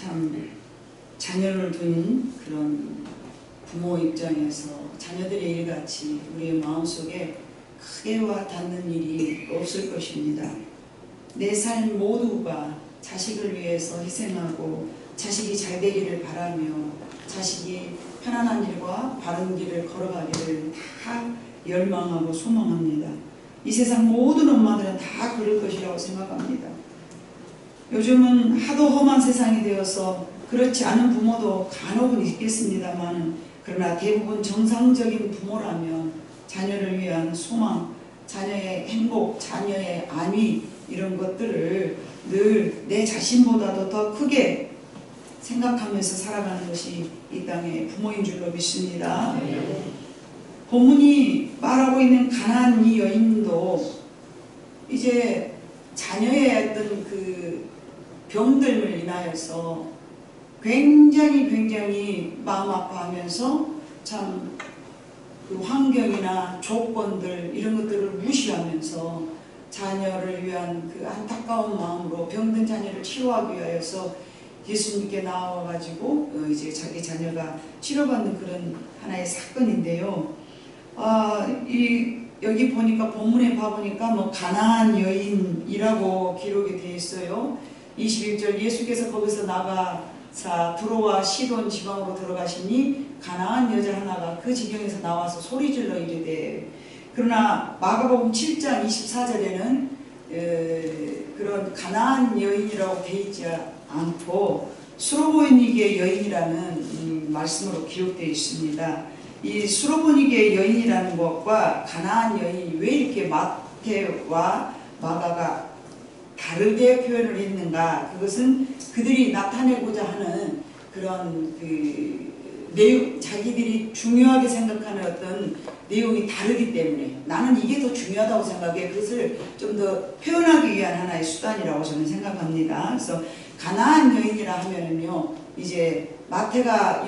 참 자녀를 둔 그런 부모 입장에서 자녀들의 일같이 우리의 마음속에 크게 와 닿는 일이 없을 것입니다. 내 삶 모두가 자식을 위해서 희생하고 자식이 잘 되기를 바라며 자식이 편안한 일과 바른 길을 걸어가기를 다 열망하고 소망합니다. 이 세상 모든 엄마들은 다 그럴 것이라고 생각합니다. 요즘은 하도 험한 세상이 되어서 그렇지 않은 부모도 간혹은 있겠습니다만, 그러나 대부분 정상적인 부모라면 자녀를 위한 소망, 자녀의 행복, 자녀의 안위 이런 것들을 늘 내 자신보다도 더 크게 생각하면서 살아가는 것이 이 땅의 부모인 줄로 믿습니다. 본문이 말하고 있는 가나안 이 여인도 이제 자녀의 어떤 그 병들을 인하여서 굉장히 마음 아파하면서 참 그 환경이나 조건들 이런 것들을 무시하면서 자녀를 위한 그 안타까운 마음으로 병든 자녀를 치료하기 위하여서 예수님께 나와가지고 이제 자기 자녀가 치료받는 그런 하나의 사건인데요. 여기 보니까 본문에 봐보니까 뭐 가나안 여인이라고 기록이 되어 있어요. 21절 예수께서 거기서 나가사 두로와 시돈 지방으로 들어가시니 가나안 여자 하나가 그 지경에서 나와서 소리질러 이르되. 그러나 마가복음 7장 24절에는 그런 가나안 여인이라고 되어 있지 않고 수로보니게 여인이라는 말씀으로 기록되어 있습니다. 이 수로보니게 여인이라는 것과 가나안 여인이 왜 이렇게 마태와 마가가 다르게 표현을 했는가? 그것은 그들이 나타내고자 하는 그런 그 내용, 자기들이 중요하게 생각하는 어떤 내용이 다르기 때문에 나는 이게 더 중요하다고 생각해. 그것을 좀 더 표현하기 위한 하나의 수단이라고 저는 생각합니다. 그래서 가나안 여인이라 하면은요, 이제 마태가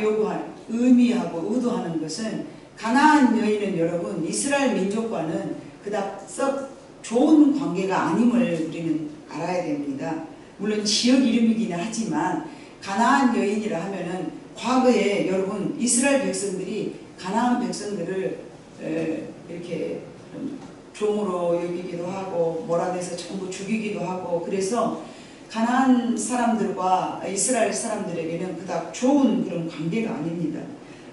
의미하고 의도하는 것은 가나안 여인은 여러분 이스라엘 민족과는 그닥 썩 좋은 관계가 아님을 우리는 알아야 됩니다. 물론 지역 이름이기는 하지만 가나안 여인이라 하면은 과거에 여러분 이스라엘 백성들이 가나안 백성들을 이렇게 종으로 여기기도 하고 몰아내서 전부 죽이기도 하고, 그래서 가나안 사람들과 이스라엘 사람들에게는 그닥 좋은 그런 관계가 아닙니다.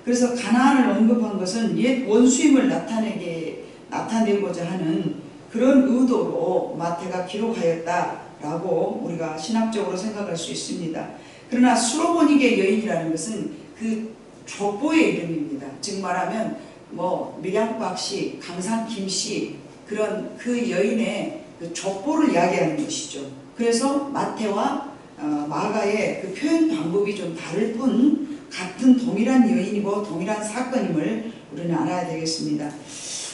그래서 가나안을 언급한 것은 옛 원수임을 나타내고자 하는 그런 의도로 마태가 기록하였다라고 우리가 신학적으로 생각할 수 있습니다. 그러나 수로보니게 여인이라는 것은 그 족보의 이름입니다. 즉 말하면 뭐 밀양박씨, 강산 김씨 그런 그 여인의 그 족보를 이야기하는 것이죠. 그래서 마태와 마가의 그 표현 방법이 좀 다를 뿐 같은 동일한 여인이고 동일한 사건임을 우리는 알아야 되겠습니다.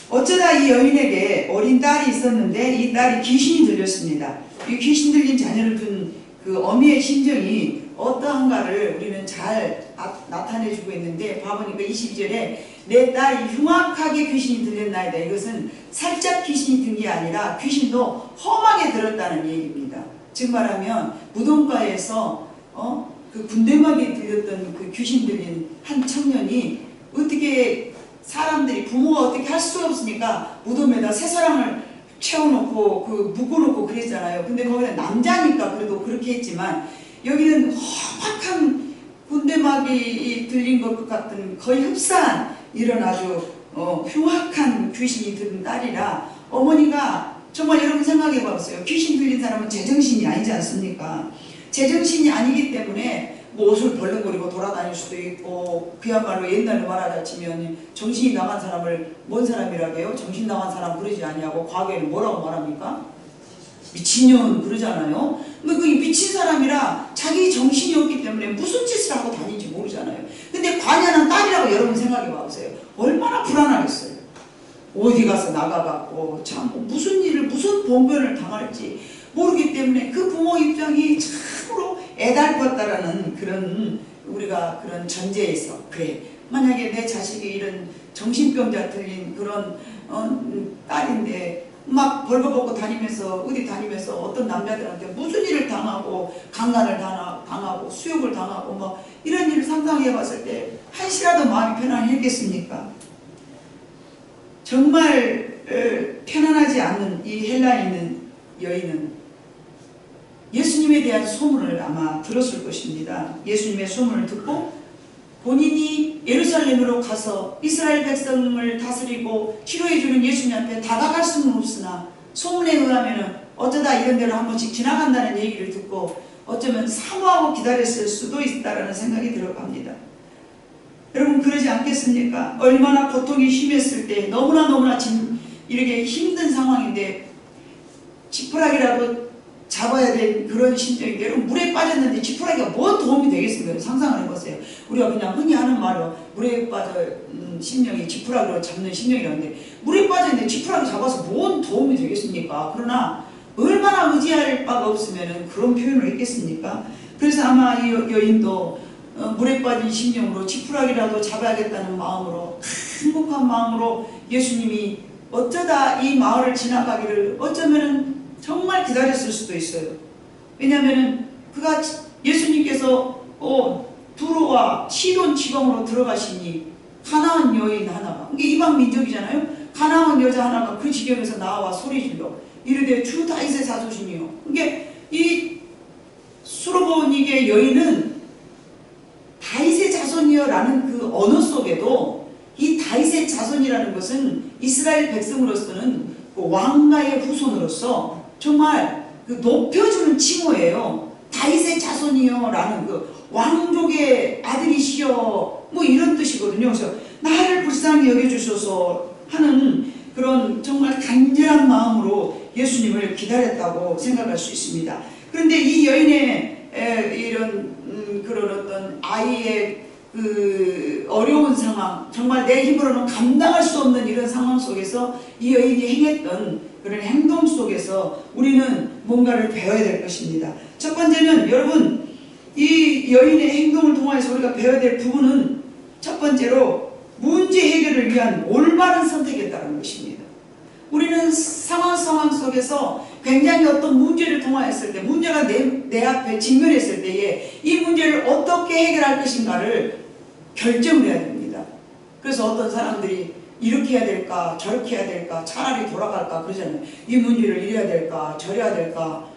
어쩌다 이 여인에게 어린 딸이 있었는데 이 딸이 귀신이 들렸습니다. 이 귀신 들린 자녀를 둔 그 어미의 심정이 어떠한가를 우리는 잘 나타내주고 있는데, 봐보니까 22절에 내 딸이 흉악하게 귀신이 들렸나이다. 이것은 살짝 귀신이 든 게 아니라 귀신도 험하게 들었다는 얘기입니다. 즉 말하면 무덤가에서 그 군대막에 들렸던 그 귀신 들린 한 청년이 어떻게 사람들이 부모가 어떻게 할 수가 없으니까 무덤에다 새사랑을 채워놓고 그 묶어놓고 그랬잖아요. 근데 거기는 남자니까 그래도 그렇게 했지만 여기는 험악한 군대막이 들린 것 같은 거의 흡사한 이런 아주 흉악한 귀신이 든 딸이라 어머니가 정말 여러분 생각해 봤어요. 귀신 들린 사람은 제정신이 아니지 않습니까? 제정신이 아니기 때문에 뭐 옷을 벌렁거리고 돌아다닐 수도 있고, 그야말로 옛날로 말하자치면 정신이 나간 사람을 뭔 사람이라고 해요? 정신 나간 사람 그러지 않냐고 과거에는 뭐라고 말합니까? 미친년 그러잖아요. 근데 그 미친 사람이라 자기 정신이 없기 때문에 무슨 짓을 하고 다니는지 모르잖아요. 근데 관여는 딸이라고 여러분 생각해 봐보세요. 얼마나 불안하겠어요. 어디 가서 나가갖고 참 무슨 일을 무슨 봉변을 당할지 모르기 때문에 그 부모 입장이 참으로 애달팠다라는 그런 우리가 그런 전제에서, 그래 만약에 내 자식이 이런 정신병자 들린 그런 딸인데 막 벌거벗고 다니면서 어디 다니면서 어떤 남자들한테 무슨 일을 당하고 강간을 당하고 수욕을 당하고 뭐 이런 일을 상상해 봤을 때 한시라도 마음이 편안했겠습니까? 정말 편안하지 않는 이 헬라에 있는 여인은 예수님에 대한 소문을 아마 들었을 것입니다. 예수님의 소문을 듣고 본인이 예루살렘으로 가서 이스라엘 백성을 다스리고 치료해주는 예수님 앞에 다가갈 수는 없으나 소문에 의하면 어쩌다 이런 데로 한 번씩 지나간다는 얘기를 듣고 어쩌면 사모하고 기다렸을 수도 있다라는 생각이 들어갑니다. 여러분 그러지 않겠습니까? 얼마나 고통이 심했을 때 너무나 이렇게 힘든 상황인데 지푸라기라도 잡아야 될 그런 심정인데 여러분 물에 빠졌는데 지푸라기가 뭐 도움이 되겠습니까? 상상을 해보세요. 우리가 그냥 흔히 하는 말로 물에 빠져 심령이 지푸라기로 잡는 심령이라는데 물에 빠졌는데 지푸라기 잡아서 뭔 도움이 되겠습니까? 그러나 얼마나 의지할 바가 없으면 그런 표현을 했겠습니까? 그래서 아마 이 여인도 물에 빠진 심령으로 지푸라기라도 잡아야겠다는 마음으로 행복한 마음으로 예수님이 어쩌다 이 마을을 지나가기를 어쩌면 정말 기다렸을 수도 있어요. 왜냐하면 그가 예수님께서 두로와 시돈 지방으로 들어가시니 가나안 여인 하나가 이게 이방 민족이잖아요. 가나안 여자 하나가 그 지경에서 나와 소리질러 이르되 주 다윗의 자손이요. 이게 이 수로보닉의 여인은 다윗의 자손이여라는 그 언어 속에도 이 다윗의 자손이라는 것은 이스라엘 백성으로서는 그 왕가의 후손으로서 정말 그 높여주는 칭호예요. 다윗의 자손이여라는 그 왕족의 아들이시여 뭐 이런 뜻이거든요. 그래서 나를 불쌍히 여겨주소서 하는 그런 정말 간절한 마음으로 예수님을 기다렸다고 생각할 수 있습니다. 그런데 이 여인의 이런 그런 어떤 아이의 그 어려운 상황, 정말 내 힘으로는 감당할 수 없는 이런 상황 속에서 이 여인이 행했던 그런 행동 속에서 우리는 뭔가를 배워야 될 것입니다. 첫 번째는 여러분 이 여인의 행동을 통해서 우리가 배워야 될 부분은 첫 번째로 문제 해결을 위한 올바른 선택이었다는 것입니다. 우리는 상황 속에서 굉장히 어떤 문제를 통하였을 때 문제가 내 앞에 직면했을 때에 이 문제를 어떻게 해결할 것인가를 결정을 해야 됩니다. 그래서 어떤 사람들이 이렇게 해야 될까 저렇게 해야 될까 차라리 돌아갈까 그러잖아요. 이 문제를 이래야 될까 저래야 될까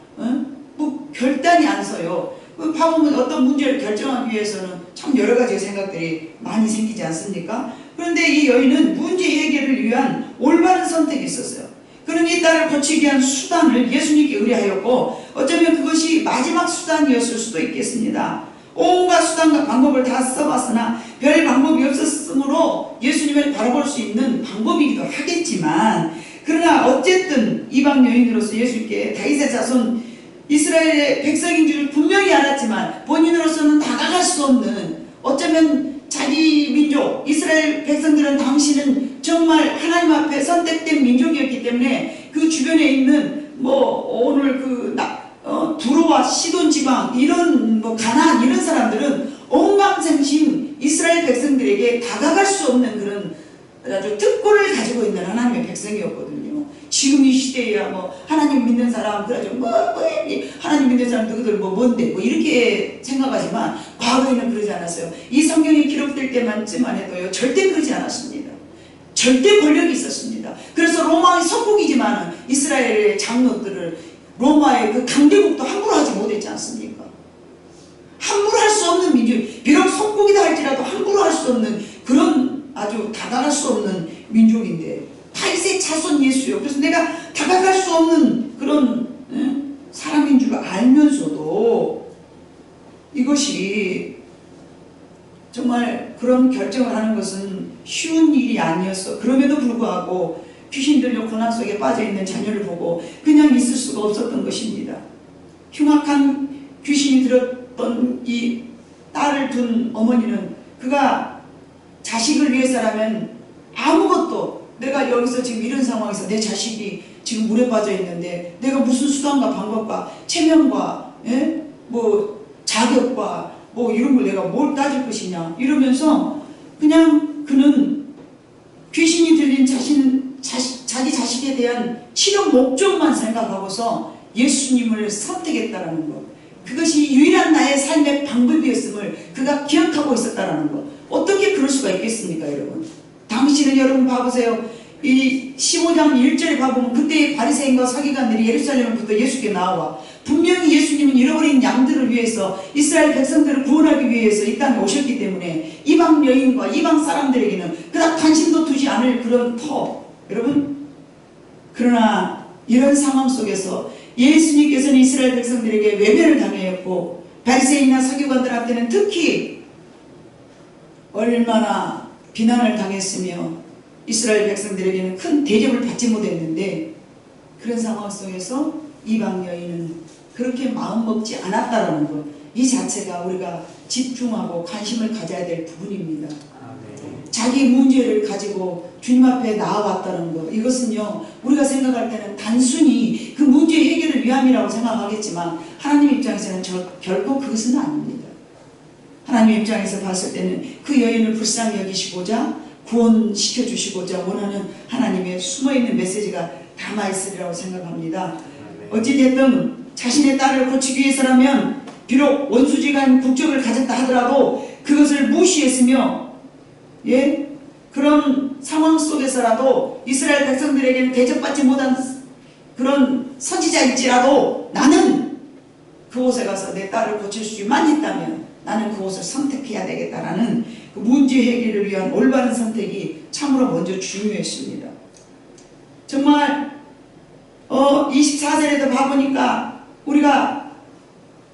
뭐 결단이 안 서요. 파보면 어떤 문제를 결정하기 위해서는 참 여러 가지 생각들이 많이 생기지 않습니까? 그런데 이 여인은 문제 해결을 위한 올바른 선택이 있었어요. 그는 이 딸을 고치기 위한 수단을 예수님께 의뢰하였고 어쩌면 그것이 마지막 수단이었을 수도 있겠습니다. 온갖 수단과 방법을 다 써봤으나 별 방법이 없었으므로 예수님을 바라볼 수 있는 방법이기도 하겠지만 그러나 어쨌든 이방 여인으로서 예수님께 다윗의 자손 이스라엘의 백성인 줄 분명히 알았지만 본인으로서는 다가갈 수 없는 어쩌면 자기 민족 이스라엘 백성들은 당시는 정말 하나님 앞에 선택된 민족이었기 때문에 그 주변에 있는 뭐 오늘 두로와 시돈 지방 이런 뭐 가나안 이런 사람들은 엉망생심 이스라엘 백성들에게 다가갈 수 없는 그런 아주 특권을 가지고 있는 하나님의 백성이었거든요. 지금 이 시대에야 뭐 하나님 믿는 사람 그래가지고 하나님 믿는 사람 누구들 뭔데 뭐 이렇게 생각하지만 과거에는 그러지 않았어요. 이 성경이 기록될 때만쯤만 해도요 절대 그러지 않았습니다. 절대 권력이 있었습니다. 그래서 로마의 속국이지만 이스라엘의 장로들을 로마의 그 강대국도 함부로 하지 못했지 않습니까? 함부로 할 수 없는 민족, 비록 속국이다 할지라도 함부로 할 수 없는 그런 아주 다가갈 수 없는 민족인데 다윗의 자손 예수요. 그래서 내가 다가갈 수 없는 그런 사람인 줄 알면서도 이것이 정말 그런 결정을 하는 것은 쉬운 일이 아니었어. 그럼에도 불구하고 귀신 들려 고난 속에 빠져있는 자녀를 보고 그냥 있을 수가 없었던 것입니다. 흉악한 귀신이 들었던 이 딸을 둔 어머니는 그가 자식을 위해서라면 아무것도 내가 여기서 지금 이런 상황에서 내 자식이 지금 물에 빠져 있는데 내가 무슨 수단과 방법과 체면과 뭐 자격과 뭐 이런 걸 내가 뭘 따질 것이냐 이러면서 그냥 그는 귀신이 들린 자기 자식에 대한 치료 목적만 생각하고서 예수님을 선택했다는 것. 그것이 유일한 나의 삶의 방법이었음을 그가 기억하고 있었다라는 것. 어떻게 그럴 수가 있겠습니까, 여러분? 당시는 여러분 봐보세요. 이 15장 1절에 봐보면 그때의 바리새인과 서기관들이 예루살렘으로부터 예수께 나와 분명히 예수님은 잃어버린 양들을 위해서 이스라엘 백성들을 구원하기 위해서 이 땅에 오셨기 때문에 이방 여인과 이방 사람들에게는 그닥 관심도 두지 않을 그런 터. 여러분, 그러나 이런 상황 속에서 예수님께서는 이스라엘 백성들에게 외면을 당하였고 바리새인이나 서기관들한테는 특히 얼마나 비난을 당했으며 이스라엘 백성들에게는 큰 대접을 받지 못했는데 그런 상황 속에서 이방 여인은 그렇게 마음먹지 않았다라는 것, 이 자체가 우리가 집중하고 관심을 가져야 될 부분입니다. 자기 문제를 가지고 주님 앞에 나아왔다는 것, 이것은요 우리가 생각할 때는 단순히 그 문제 해결을 위함이라고 생각하겠지만 하나님 입장에서는 결코 그것은 아닙니다. 하나님 입장에서 봤을 때는 그 여인을 불쌍히 여기시고자 구원시켜 주시고자 원하는 하나님의 숨어있는 메시지가 담아있으리라고 생각합니다. 어찌됐든 자신의 딸을 고치기 위해서라면 비록 원수지간 국적을 가졌다 하더라도 그것을 무시했으며 그런 상황 속에서라도 이스라엘 백성들에게는 대접받지 못한 그런 선지자일지라도 나는 그곳에 가서 내 딸을 고칠 수만 있다면 나는 그곳을 선택해야 되겠다라는 그 문제 해결을 위한 올바른 선택이 참으로 먼저 중요했습니다. 정말 24절에도 봐보니까 우리가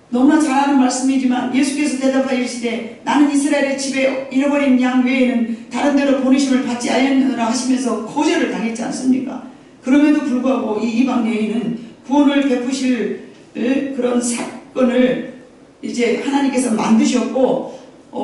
너무나 잘 아는 말씀이지만 예수께서 대답하시되 나는 이스라엘의 집에 잃어버린 양 외에는 다른 데로 보내심을 받지 아니하느라 하시면서 거절을 당했지 않습니까? 그럼에도 불구하고 이 이방 여인은 구원을 베푸실 그런 사건을 이제 하나님께서 만드셨고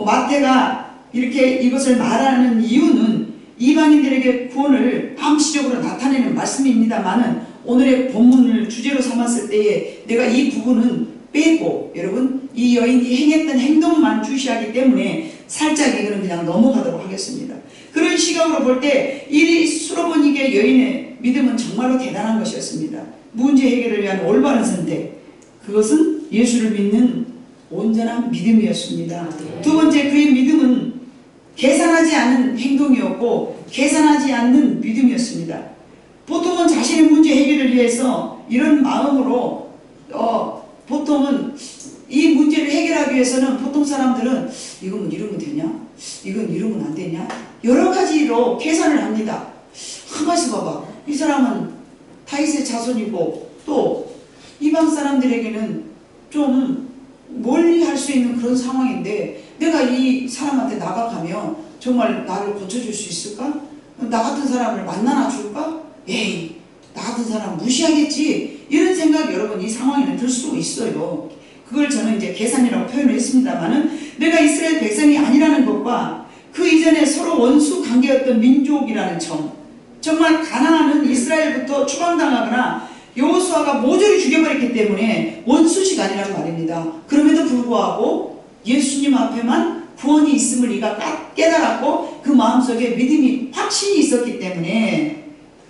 마태가 이렇게 이것을 말하는 이유는 이방인들에게 구원을 암시적으로 나타내는 말씀입니다만은 오늘의 본문을 주제로 삼았을 때에 내가 이 부분은 빼고 여러분 이 여인이 행했던 행동만 주시하기 때문에 살짝 이거는 그냥 넘어가도록 하겠습니다. 그런 시각으로 볼 때 이 수로보니게 여인의 믿음은 정말로 대단한 것이었습니다. 문제 해결을 위한 올바른 선택, 그것은 예수를 믿는 온전한 믿음이었습니다. 두 번째, 그의 믿음은 계산하지 않은 행동이었고 계산하지 않는 믿음이었습니다. 보통은 자신의 문제 해결을 위해서 이런 마음으로 보통은 이 문제를 해결하기 위해서는 보통 사람들은 이건 이러면 되냐? 이건 이러면 안 되냐? 여러 가지로 계산을 합니다. 가만히 봐봐. 이 사람은 다윗의 자손이고 또 이방 사람들에게는 좀 멀리 할 수 있는 그런 상황인데 내가 이 사람한테 나가가면 정말 나를 고쳐줄 수 있을까? 나 같은 사람을 만나나 줄까? 에이, 나 같은 사람 무시하겠지? 이런 생각이 여러분 이 상황에는 들 수 있어요. 그걸 저는 이제 계산이라고 표현을 했습니다만은 내가 이스라엘 백성이 아니라는 것과 그 이전에 서로 원수 관계였던 민족이라는 점, 정말 가나안은 이스라엘부터 추방당하거나 여호수아가 모조리 죽여버렸기 때문에 원수지가 아니란 말입니다. 그럼에도 불구하고 예수님 앞에만 구원이 있음을 이가 깨달았고 그 마음속에 믿음이 확신이 있었기 때문에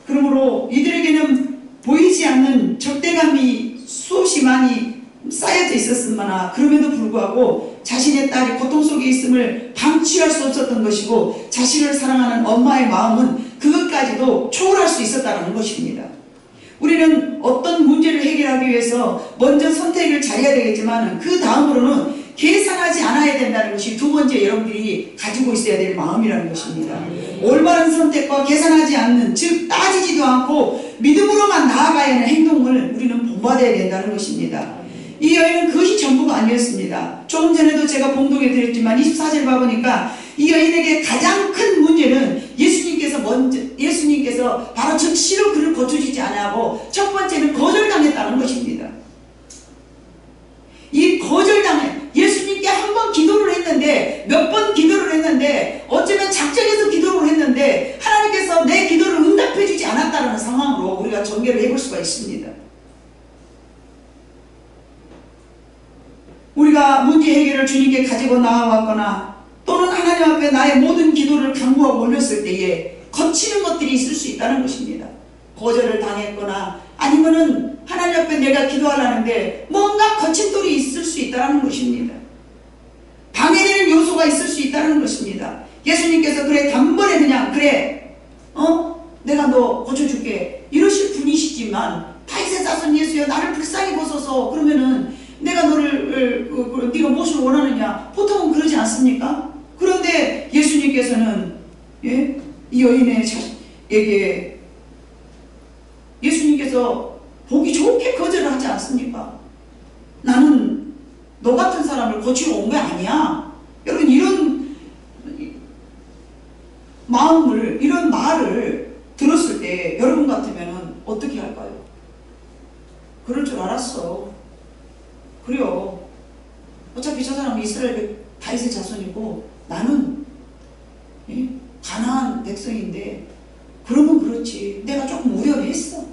그러므로 이들에게는 보이지 않는 적대감이 수없이 많이 쌓여져 있었으나 그럼에도 불구하고 자신의 딸이 고통 속에 있음을 방치할 수 없었던 것이고 자신을 사랑하는 엄마의 마음은 그것까지도 초월할 수 있었다는 것입니다. 우리는 어떤 문제를 해결하기 위해서 먼저 선택을 잘해야 되겠지만 그 다음으로는 계산하지 않아야 된다는 것이 두 번째 여러분들이 가지고 있어야 될 마음이라는 것입니다. 올바른 선택과 계산하지 않는, 즉 따지지도 않고 믿음으로만 나아가야 하는 행동을 우리는 본받아야 된다는 것입니다. 이 여인은 그것이 전부가 아니었습니다. 조금 전에도 제가 봉독해 드렸지만 24절 봐보니까 이 여인에게 가장 큰 문제는 예수님께서 바로 즉시로 그를 고쳐주지 않아하고 첫 번째는 거절당했다는 것입니다. 이 거절당해 예수님께 한 번 기도를 했는데 몇 번 기도를 했는데 어쩌면 작정해서 기도를 했는데 하나님께서 내 기도를 응답해 주지 않았다는 상황으로 우리가 전개를 해볼 수가 있습니다. 우리가 문제 해결을 주님께 가지고 나아왔거나 또는 하나님 앞에 나의 모든 기도를 간구하고 올렸을 때에 거치는 것들이 있을 수 있다는 것입니다. 거절을 당했거나 아니면은 하나님 앞에 내가 기도하려는데 뭔가 거침돌이 있을 수 있다는 것입니다. 방해되는 요소가 있을 수 있다는 것입니다. 예수님께서 그래 단번에 그냥 그래 내가 너 고쳐줄게 이러실 분이시지만 다윗의 자손 예수여 나를 불쌍히 보소서 그러면은 내가 너를 네가 무엇을 원하느냐 보통은 그러지 않습니까? 그런데 예수님께서는 이 여인에게 예수님께서 보기 좋게 거절을 하지 않습니까? 나는 너 같은 사람을 고치러 온 게 아니야. 여러분 이런 마음을 이런 말을 들었을 때 여러분 같으면 어떻게 할까요? 그럴 줄 알았어. 그래요. 어차피 저 사람은 이스라엘 다윗의 자손이고 나는 가나안 백성인데 그러면 그렇지. 내가 조금 우려했어.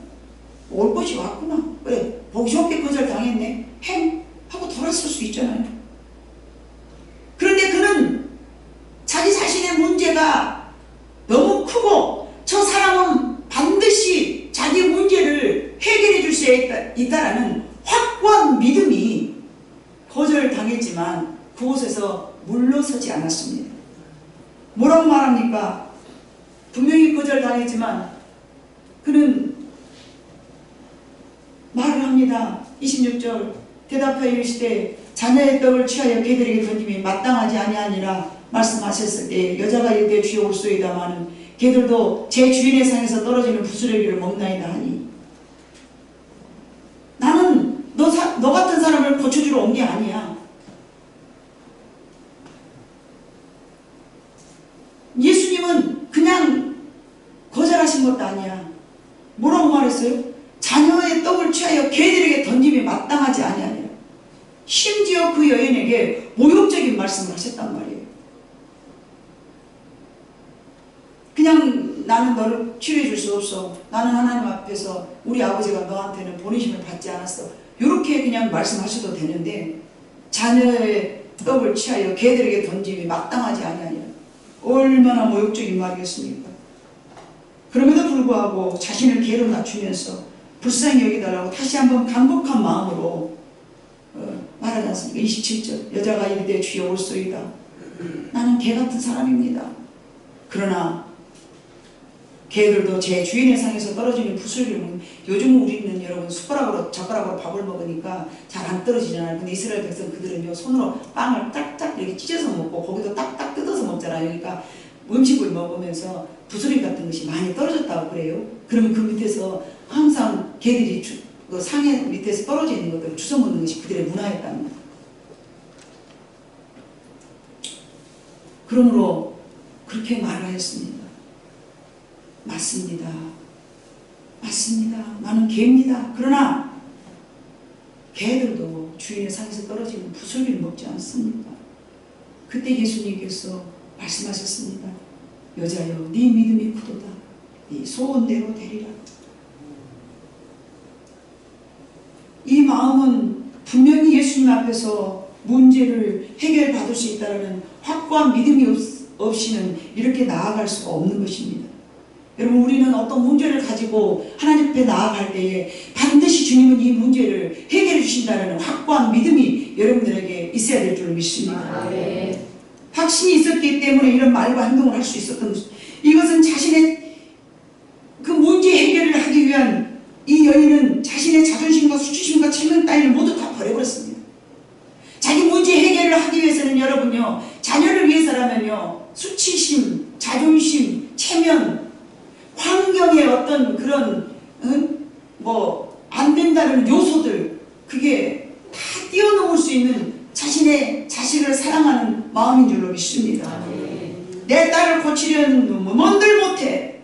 올 것이 왔구나. 그래 보기 좋게 거절당했네. 행 하고 돌았을 수 있잖아요. 그런데 그는 자기 자신의 문제가 너무 크고 저 사람은 반드시 자기 문제를 해결해 줄 수 있다라는 확고한 믿음이 거절당했지만 그곳에서 물러서지 않았습니다. 뭐라고 말합니까? 분명히 거절당했지만 그는 말을 합니다. 26절 대답하여 이르시되 자녀의 떡을 취하여 개들에게 던짐이 마땅하지 아니하니라 말씀하셨을 때 여자가 이르되 주여 올소이다마는 개들도 제 주인의 상에서 떨어지는 부스러기를 먹나이다 하니 나는 너 같은 사람을 고쳐주러 온 게 아니야. 예수님은 그냥 거절하신 것도 아니야. 뭐라고 말했어요? 자녀의 떡을 취하여 개들에게 던짐이 마땅하지 아니하니라. 심지어 그 여인에게 모욕적인 말씀을 하셨단 말이에요. 그냥 나는 너를 치료해 줄 수 없어. 나는 하나님 앞에서 우리 아버지가 너한테는 본의심을 받지 않았어. 이렇게 그냥 말씀하셔도 되는데 자녀의 떡을 취하여 개들에게 던짐이 마땅하지 아니하니라. 얼마나 모욕적인 말이겠습니까? 그럼에도 불구하고 자신을 개로 낮추면서 불쌍히 여기달라고 다시 한번 간곡한 마음으로 말하지 않습니까? 27절 여자가 이르되 주여 올소이다. 나는 개 같은 사람입니다. 그러나 개들도 제 주인의 상에서 떨어지는 부스러기를 먹는 요즘 우리는 여러분 숟가락으로 젓가락으로 밥을 먹으니까 잘 안 떨어지잖아요. 근데 이스라엘 백성 그들은요 손으로 빵을 딱딱 이렇게 찢어서 먹고 고기도 딱딱 뜯어서 먹잖아요. 그러니까 음식을 먹으면서 부스러기 같은 것이 많이 떨어졌다고 그래요. 그러면 그 밑에서 항상 개들이 그 상에 밑에서 떨어져 있는 것들을 주워 먹는 것이 그들의 문화였답니다. 그러므로 그렇게 말을 했습니다. 맞습니다. 맞습니다. 나는 개입니다. 그러나 개들도 주인의 상에서 떨어지는 부스러기를 먹지 않습니까? 그때 예수님께서 말씀하셨습니다. 여자여 네 믿음이 크도다. 네 소원대로 되리라. 이 마음은 분명히 예수님 앞에서 문제를 해결받을 수 있다는 확고한 믿음이 없이는 이렇게 나아갈 수가 없는 것입니다. 여러분 우리는 어떤 문제를 가지고 하나님 앞에 나아갈 때에 반드시 주님은 이 문제를 해결해 주신다는 확고한 믿음이 여러분들에게 있어야 될 줄 믿습니다. 네. 확신이 있었기 때문에 이런 말과 행동을 할 수 있었던 것입니다. 이것은 자신의 그 문제 해결을 하기 위한 이 여인은 자신의 자존심과 수치심과 체면 따위를 모두 다 버려버렸습니다. 자기 문제 해결을 하기 위해서는 여러분요 자녀를 위해서라면요 수치심, 자존심, 체면 환경의 어떤 그런 안 된다는 요소들 그게 다 뛰어넘을 수 있는 자신의 자식을 사랑하는 마음인 줄로 믿습니다. 내 딸을 고치려는 뭔들 못해.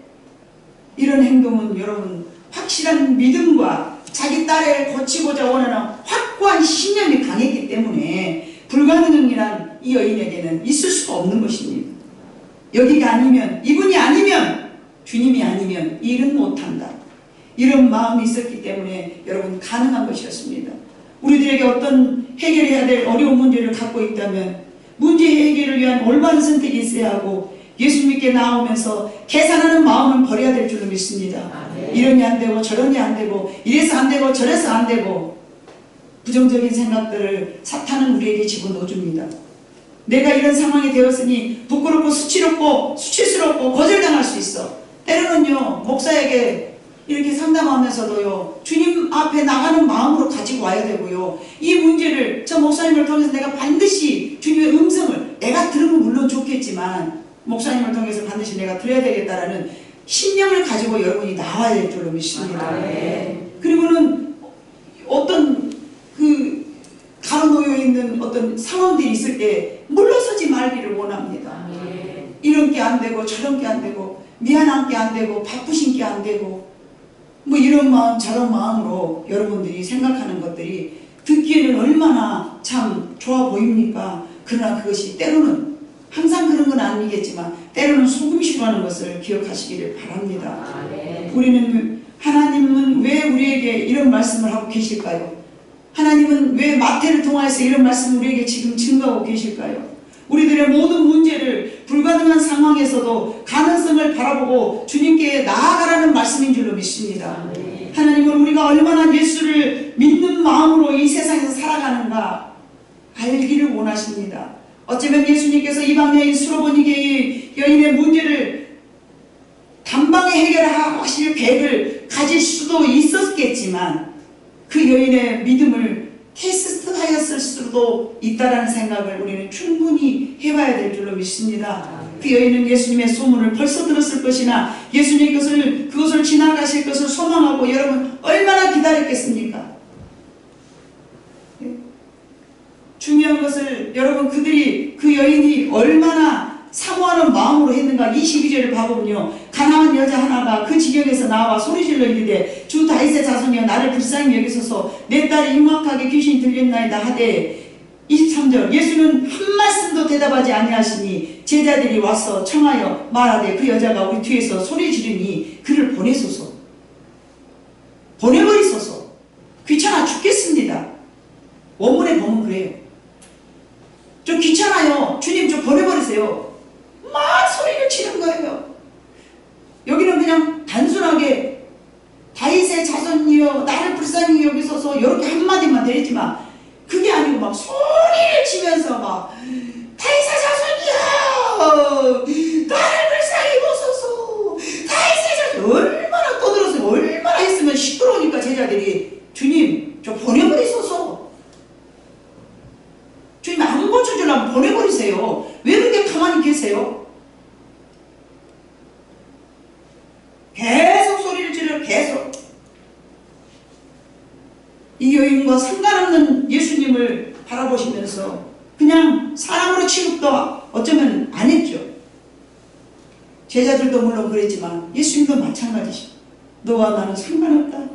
이런 행동은 여러분 확실한 믿음과 자기 딸을 고치고자 원하는 확고한 신념이 강했기 때문에 불가능이란 이 여인에게는 있을 수가 없는 것입니다. 여기가 아니면 이분이 아니면 주님이 아니면 일은 못한다. 이런 마음이 있었기 때문에 여러분 가능한 것이었습니다. 우리들에게 어떤 해결해야 될 어려운 문제를 갖고 있다면 문제 해결을 위한 올바른 선택이 있어야 하고 예수님께 나오면서 계산하는 마음을 버려야 될 줄로 믿습니다. 이러니 안 되고 저러니 안 되고 이래서 안 되고 저래서 안 되고 부정적인 생각들을 사탄은 우리에게 집어넣어줍니다. 내가 이런 상황이 되었으니 부끄럽고 수치롭고 수치스럽고 거절당할 수 있어. 때로는요 목사에게 이렇게 상담하면서도요 주님 앞에 나가는 마음으로 가지고 와야 되고요, 이 문제를 저 목사님을 통해서 내가 반드시 주님의 음성을 내가 들으면 물론 좋겠지만 목사님을 통해서 반드시 내가 들어야 되겠다라는 신념을 가지고 여러분이 나와야 될 줄로 믿습니다. 그리고는 어떤 그 가로놓여 있는 어떤 상황들이 있을 때 물러서지 말기를 원합니다. 이런 게 안 되고 저런 게 안 되고 미안한 게 안 되고 바쁘신 게 안 되고 뭐 이런 마음 저런 마음으로 여러분들이 생각하는 것들이 듣기에는 얼마나 참 좋아 보입니까? 그러나 그것이 때로는 항상 그런 건 아니겠지만 때로는 속임수라는 것을 기억하시기를 바랍니다. 우리는 하나님은 왜 우리에게 이런 말씀을 하고 계실까요? 하나님은 왜 마태를 통해서 이런 말씀을 우리에게 지금 증거하고 계실까요? 우리들의 모든 문제를 불가능한 상황에서도 가능성을 바라보고 주님께 나아가라는 말씀인 줄로 믿습니다. 하나님은 우리가 얼마나 예수를 믿는 마음으로 이 세상에서 살아가는가 알기를 원하십니다. 어쩌면 예수님께서 이방 여인 수로보니게의 여인의 문제를 단방에 해결하실 계획을 가질 수도 있었겠지만 그 여인의 믿음을 테스트하였을 수도 있다라는 생각을 우리는 충분히 해봐야 될 줄로 믿습니다. 그 여인은 예수님의 소문을 벌써 들었을 것이나 예수님 그것을 지나가실 것을 소망하고 여러분 얼마나 기다렸겠습니까? 중요한 것을 여러분 그 여인이 얼마나 사모하는 마음으로 했는가. 22절을 봐보면요, 가난한 여자 하나가 그 지경에서 나와 소리질러 이르되 주 다윗의 자손이여 나를 불쌍히 여기소서 내 딸이 흉악하게 귀신이 들렸나이다 하되 23절 예수는 한 말씀도 대답하지 아니하시니 제자들이 와서 청하여 말하되 그 여자가 우리 뒤에서 소리 지르니 그를 보내소서. 보내버리소서. 귀찮아 죽겠습니다. 원문에 보면 그래요. 좀 귀찮아요. 주님 좀 보내버리세요. 막 소리를 치는 거예요. 여기는 그냥 단순하게 다윗의 자손이여 나를 불쌍히 여기소서 이렇게 한마디만 되지만 그게 아니고 막 소리를 치면서 막 다윗의 자손이여 나를 불쌍히 보소서 다윗의 자손 얼마나 떠들었어요. 얼마나 했으면 시끄러우니까 제자들이 주님 좀 보내버리소서. 주님 안 고쳐주려면 보내버리세요. 왜 그렇게 가만히 계세요? 계속 소리를 지르 계속. 이 여인과 상관없는 예수님을 바라보시면서 그냥 사람으로 취급도 어쩌면 안 했죠. 제자들도 물론 그랬지만 예수님도 마찬가지죠. 너와 나는 상관없다.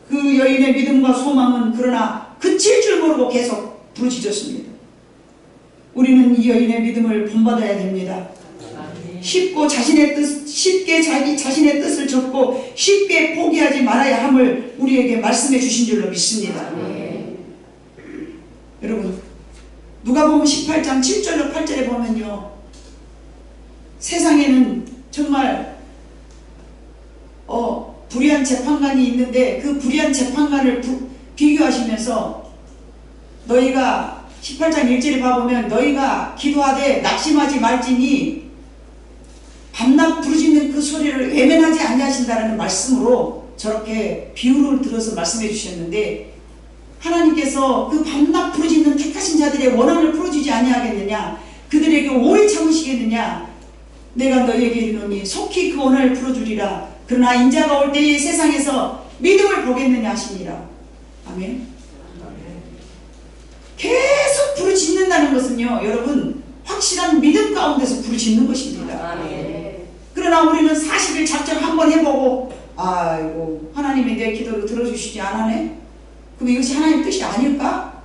그 여인의 믿음과 소망은 그러나 그칠 줄 모르고 계속 부르짖었습니다. 우리는 이 여인의 믿음을 본받아야 됩니다. 쉽게 자신의 뜻을 접고 쉽게 포기하지 말아야 함을 우리에게 말씀해 주신 줄로 믿습니다. 여러분 누가복음 18장 7절로 8절에 보면요, 세상에는 정말 불의한 재판관이 있는데 그 불의한 재판관을 비교하시면서 너희가 18장 1절에 봐보면 너희가 기도하되 낙심하지 말지니 밤낮 부르짖는 그 소리를 외면하지 아니하신다라는 말씀으로 저렇게 비유를 들어서 말씀해 주셨는데, 하나님께서 그 밤낮 부르짖는 택하신 자들의 원한을 풀어주지 아니하겠느냐, 그들에게 오래 참으시겠느냐, 내가 너희에게 이르노니 속히 그 원한을 풀어주리라. 그러나 인자가 올 때에 세상에서 믿음을 보겠느냐 하시니라. 아멘. 계속 부르짖는다는 것은요, 여러분 확실한 믿음 가운데서 부르짖는 것입니다. 그러나 우리는 사실을 작정 한번 해보고 아이고 하나님이 내 기도를 들어주시지 않았네? 그럼 이것이 하나님의 뜻이 아닐까?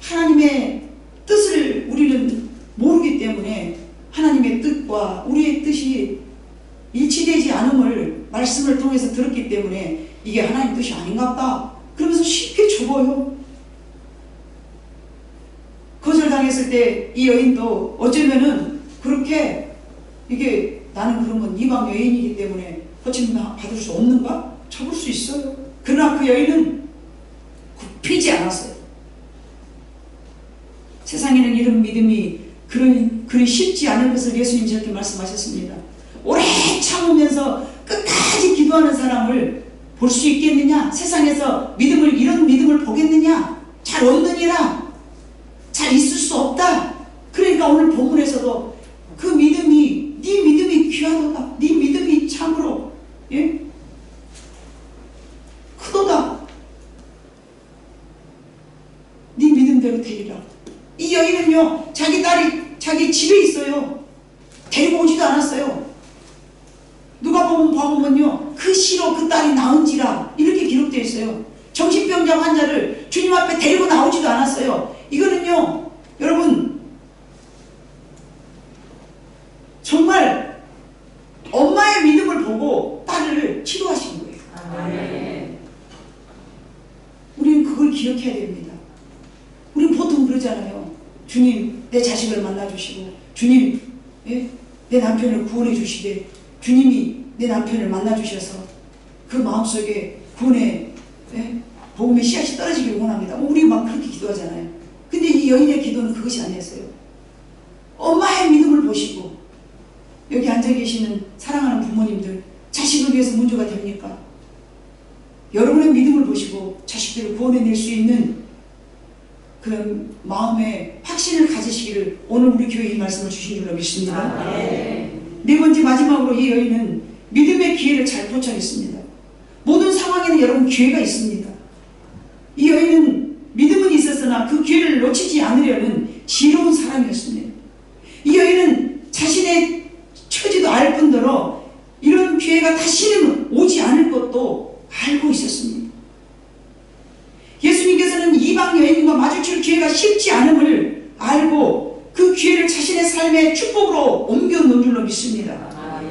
하나님의 뜻을 우리는 모르기 때문에 하나님의 뜻과 우리의 뜻이 일치되지 않음을 말씀을 통해서 들었기 때문에 이게 하나님의 뜻이 아닌가 보다 그러면서 쉽게 접어요. 거절당해 당했을 때 이 여인도 어쩌면은 그렇게 이게 나는 그러면 이방 여인이기 때문에 고침 받을 수 없는가? 접을 수 있어요. 그러나 그 여인은 굽히지 않았어요. 세상에는 이런 믿음이 그리 쉽지 않은 것을 예수님 저렇게 말씀하셨습니다. 오래 참으면서 끝까지 기도하는 사람을 볼 수 있겠느냐? 세상에서 이런 믿음을 보겠느냐? 잘 없느니라. 잘 있을 수 없다. 그러니까 오늘 본문에서도 그 믿음이 네 믿음이 귀하도다. 네 믿음이 참으로 크도다. 네 믿음대로 되리라. 이 여인은요, 자기 딸이 자기 집에 있어요. 데리고 오지도 않았어요. 누가 봐보면요, 그 시로 그 딸이 나은지라 이렇게 기록되어 있어요. 정신병자 환자를 주님 앞에 데리고 나오지도 않았어요. 이거는요, 여러분, 정말 엄마의 믿음을 보고 딸을 치료하신 거예요. 아멘. 우리는 그걸 기억해야 됩니다. 우리는 보통 그러잖아요. 주님, 내 자식을 만나주시고, 주님, 내 남편을 구원해 주시되, 주님이 내 남편을 만나주셔서 그 마음속에 구원의 복음의 씨앗이 떨어지기를 원합니다. 우리 막 그렇게 기도하잖아요. 근데 이 여인의 기도는 그것이 아니었어요. 엄마의 믿음을 보시고, 여기 앉아 계시는 사랑하는 부모님들, 자식을 위해서 문제가 됩니까? 여러분의 믿음을 보시고 자식들을 구원해낼 수 있는 그런 마음의 확신을 가지시기를 오늘 우리 교회에 이 말씀을 주신 줄로 믿습니다. 네 번째 마지막으로 이 여인은 믿음의 기회를 잘 포착했습니다. 모든 상황에는 여러분 기회가 있습니다. 이 여인은 믿음은 있었으나 그 기회를 놓치지 않으려는 지혜로운 사람이었습니다. 이 여인은 자신의 처지도 알 뿐더러 이런 기회가 다시는 오지 않을 것도 알고 있었습니다. 예수님께서는 이방 여인과 마주칠 기회가 쉽지 않음을 알고 그 기회를 자신의 삶의 축복으로 옮겨 놓은 줄로 믿습니다.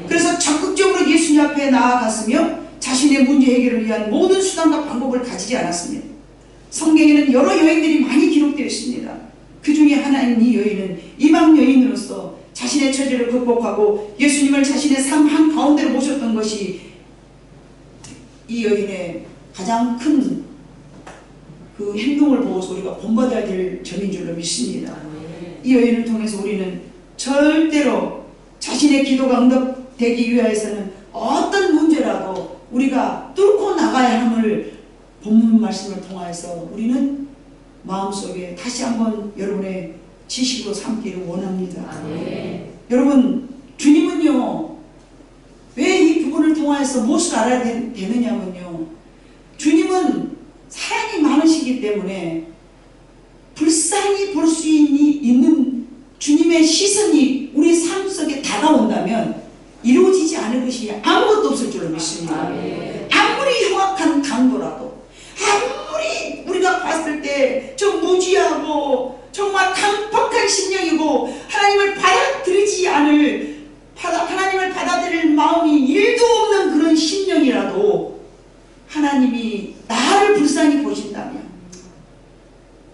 그래서 적극적으로 예수님 앞에 나아갔으며 자신의 문제 해결을 위한 모든 수단과 방법을 가지지 않았습니다. 성경에는 여러 여인들이 많이 기록되어 있습니다. 그 중에 하나인 이 여인은 이방 여인으로서 자신의 처지를 극복하고 예수님을 자신의 삶 한가운데로 모셨던 것이 이 여인의 가장 큰 그 행동을 보고서 우리가 본받아야 될 점인 줄로 믿습니다. 이 여인을 통해서 우리는 절대로 자신의 기도가 응답되기 위해서는 어떤 문제라도 우리가 뚫고 나가야 함을 본문 말씀을 통하여서 우리는 마음속에 다시 한번 여러분의 지식으로 삼기를 원합니다. 여러분, 주님은요, 왜 이 부분을 통하여서 무엇을 알아야 되느냐면요, 주님은 사랑이 많으시기 때문에 불쌍히 볼 수 있는 주님의 시선이 우리 삶 속에 다가온다면 이루어지지 않을 것이 아무것도 없을 줄로 믿습니다. 아무리 흉악한 강도라도, 아무리 우리가 봤을 때 좀 무지하고 정말 강박한 심령이고 하나님을 받아들일 마음이 1도 없는 그런 심령이라도 하나님이 나를 불쌍히 보신다면,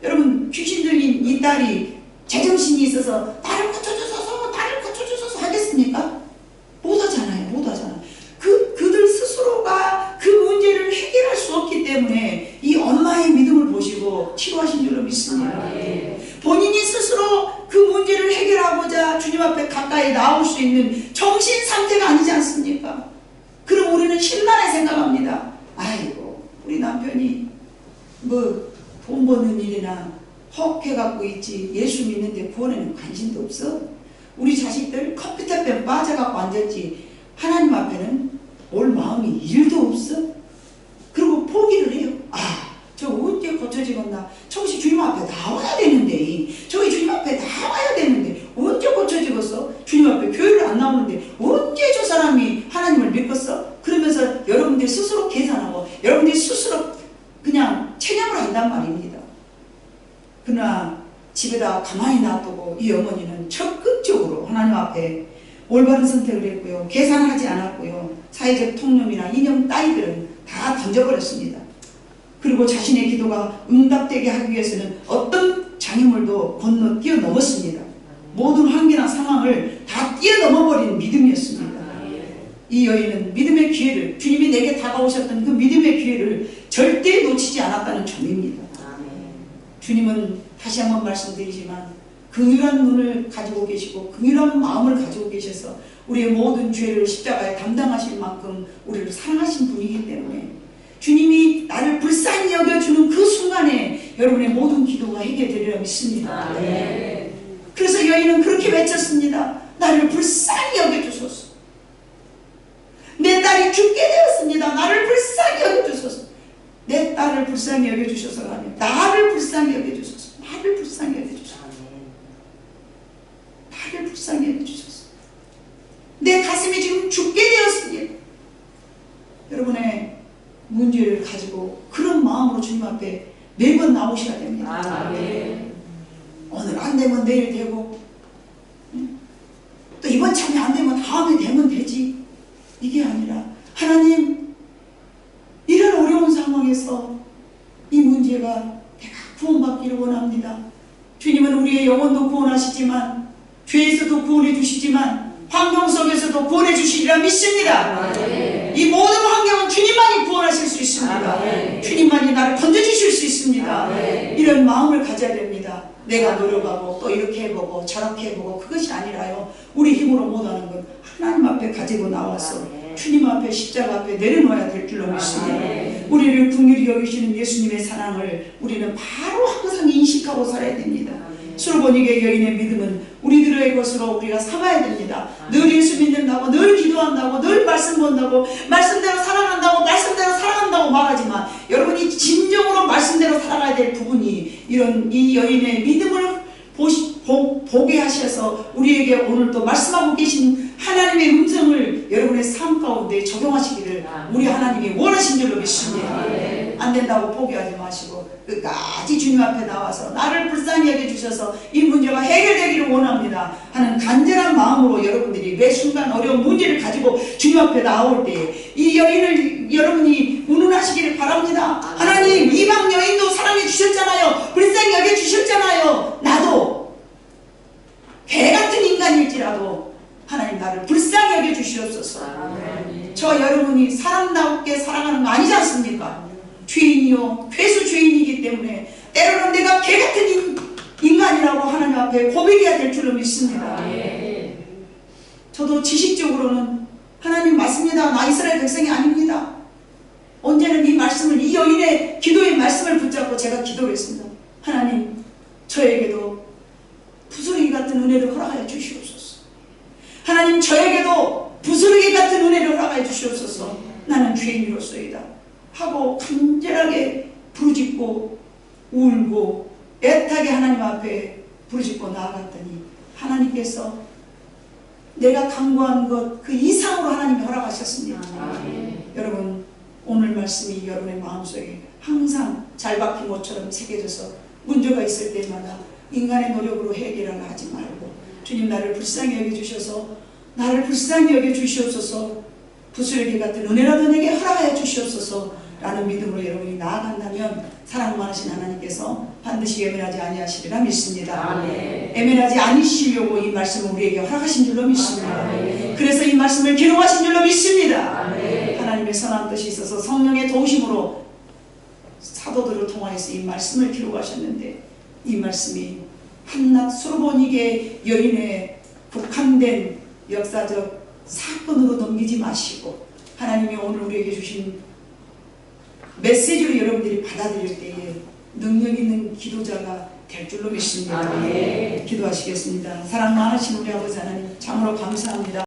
여러분, 귀신 들린 이 딸이 제정신이 있어서 나를 고쳐주소서 하겠습니까? 못하잖아요. 그들 스스로가 그 문제를 해결할 수 없기 때문에 이 엄마의 믿음을 보시고 치료하신 줄로 믿습니다. 본인이 스스로 그 문제를 해결하고자 주님 앞에 가까이 나올 수 있는 정신 상태가 아니지 않습니까? 그럼 우리는 심란해 생각합니다. 아이고, 우리 남편이 돈 버는 일이나 헉해갖고 있지, 예수 믿는데 구원에는 관심도 없어. 우리 자식들 컴퓨터병 빠져갖고 앉았지, 하나님 앞에는 올 마음이 1도 없어. 그리고 포기를 해요. 저 언제 고쳐지겠나? 저것이 주님 앞에 나와야 되는데, 저기 주님 앞에 나와야 되는데 언제 고쳐지겠어? 주님 앞에 교회를 안 나오는데 언제 저 사람이 하나님을 믿겠어? 그러면서 여러분들 스스로 계산하고 여러분들이 스스로 그냥 체념을 한단 말입니다. 그러나 집에다 가만히 놔두고 이 어머니는 적극적으로 하나님 앞에 올바른 선택을 했고요, 계산하지 않았고요, 사회적 통념이나 이념 따위들은 다 던져버렸습니다. 그리고 자신의 기도가 응답되게 하기 위해서는 어떤 장애물도 건너 뛰어넘었습니다. 모든 환경이나 상황을 다 뛰어넘어버린 믿음이었습니다. 이 여인은 믿음의 기회를, 주님이 내게 다가오셨던 그 믿음의 기회를 절대 놓치지 않았다는 점입니다. 주님은 다시 한번 말씀드리지만 긍휼한 눈을 가지고 계시고 긍휼한 마음을 가지고 계셔서 우리의 모든 죄를 십자가에 담당하실 만큼 우리를 사랑하신 분이기 때문에 주님이 나를 불쌍히 여겨주는 그 순간에 여러분의 모든 기도가 해결되리라 믿습니다. 그래서 여인은 그렇게 외쳤습니다. 나를 불쌍히 여겨주소서. 내 딸이 죽게 되었습니다. 나를 불쌍히 여겨주소서. 내 딸을 불쌍히 여겨주셔서 하면 나를 불쌍히 여겨주소서. 나를 불쌍히 여겨주소서. 나를 불쌍히 여겨주소서. 내 가슴이 지금 죽게 되었습니다. 여러분의 문제를 가지고 그런 마음으로 주님 앞에 매번 나오셔야 됩니다. 오늘 안 되면 내일 되고 또 이번 참에 안 되면 다음에 되면 되지. 이게 아니라 하나님, 이런 어려운 상황에서 이 문제가 내가 구원받기를 원합니다. 주님은 우리의 영혼도 구원하시지만 죄에서도 구원해 주시지만 환경 속에서도 구원해 주시리라 믿습니다. 이 모든 환경은 주님만이 구원하실 수 있습니다. 주님만이 나를 건져주실 수 있습니다. 이런 마음을 가져야 됩니다. 내가 노력하고 또 이렇게 해보고 저렇게 해보고 그것이 아니라요, 우리 힘으로 못하는 건 하나님 앞에 가지고 나와서 주님 앞에 십자가 앞에 내려놓아야 될 줄로 믿습니다. 우리를 긍휼히 여기시는 예수님의 사랑을 우리는 바로 항상 인식하고 살아야 됩니다. 수르보니게 여인의 믿음은 우리들의 것으로 우리가 삼아야 됩니다. 늘 예수 믿는다고, 늘 기도한다고, 늘 말씀 본다고, 말씀대로 살아간다고, 말씀대로 살아간다고 말하지만 여러분이 진정으로 말씀대로 살아가야 될 부분이 이런 이 여인의 믿음을 보게 하셔서 우리에게 오늘도 말씀하고 계신 하나님의 음성을 여러분의 삶 가운데 적용하시기를 우리 하나님이 원하신 줄로 믿습니다. 안 된다고 포기하지 마시고 끝까지 주님 앞에 나와서 나를 불쌍히 여겨주셔서 이 문제가 해결되기를 원합니다 하는 간절한 마음으로 여러분들이 매 순간 어려운 문제를 가지고 주님 앞에 나올 때 이 여인을 여러분이 운운하시기를 바랍니다. 하나님, 이방 여인도 사랑해 주셨잖아요. 불쌍히 여겨주셨잖아요. 나도 개같은 인간일지라도 하나님 나를 불쌍히 여겨주시옵소서. 저 여러분이 사람답게 살아가는 거 아니지 않습니까? 죄인이요, 괴수 죄인이기 때문에 때로는 내가 개같은 인간이라고 하나님 앞에 고백해야 될 줄로 믿습니다. 저도 지식적으로는 하나님 맞습니다. 나 이스라엘 백성이 아닙니다. 언제는 이 말씀을, 이 여인의 기도의 말씀을 붙잡고 제가 기도를 했습니다. 하나님, 저에게도 부스러기 같은 은혜를 허락하여 주시옵소서. 하나님, 저에게도 부스러기 같은 은혜를 허락하여 주시옵소서. 나는 죄인으로서이다 하고 간절하게 부르짖고 울고 애타게 하나님 앞에 부르짖고 나아갔더니 하나님께서 내가 간구한 것 그 이상으로 하나님이 허락하셨습니다. 여러분, 오늘 말씀이 여러분의 마음속에 항상 잘 박힌 것처럼 새겨져서 문제가 있을 때마다 인간의 노력으로 해결하려 하지 말고 주님, 나를 불쌍히 여겨주셔서 나를 불쌍히 여겨주시옵소서, 부스러기 같은 은혜라도 내게 허락하여 주시옵소서 라는 믿음으로 여러분이 나아간다면 사랑 많으신 하나님께서 반드시 예민하지 아니하시리라 믿습니다. 예민하지 않으시려고 이 말씀을 우리에게 허락하신 줄로 믿습니다. 그래서 이 말씀을 기록하신 줄로 믿습니다. 하나님의 선한 뜻이 있어서 성령의 도우심으로 사도들을 통하여서 이 말씀을 기록하셨는데 이 말씀이 한낱 수르보니게 여인의 국한된 역사적 사건으로 넘기지 마시고 하나님이 오늘 우리에게 주신 메시지를 여러분들이 받아들일 때에 능력 있는 기도자가 될 줄로 믿습니다. 기도하시겠습니다. 사랑 많으신 우리 아버지 하나님, 참으로 감사합니다.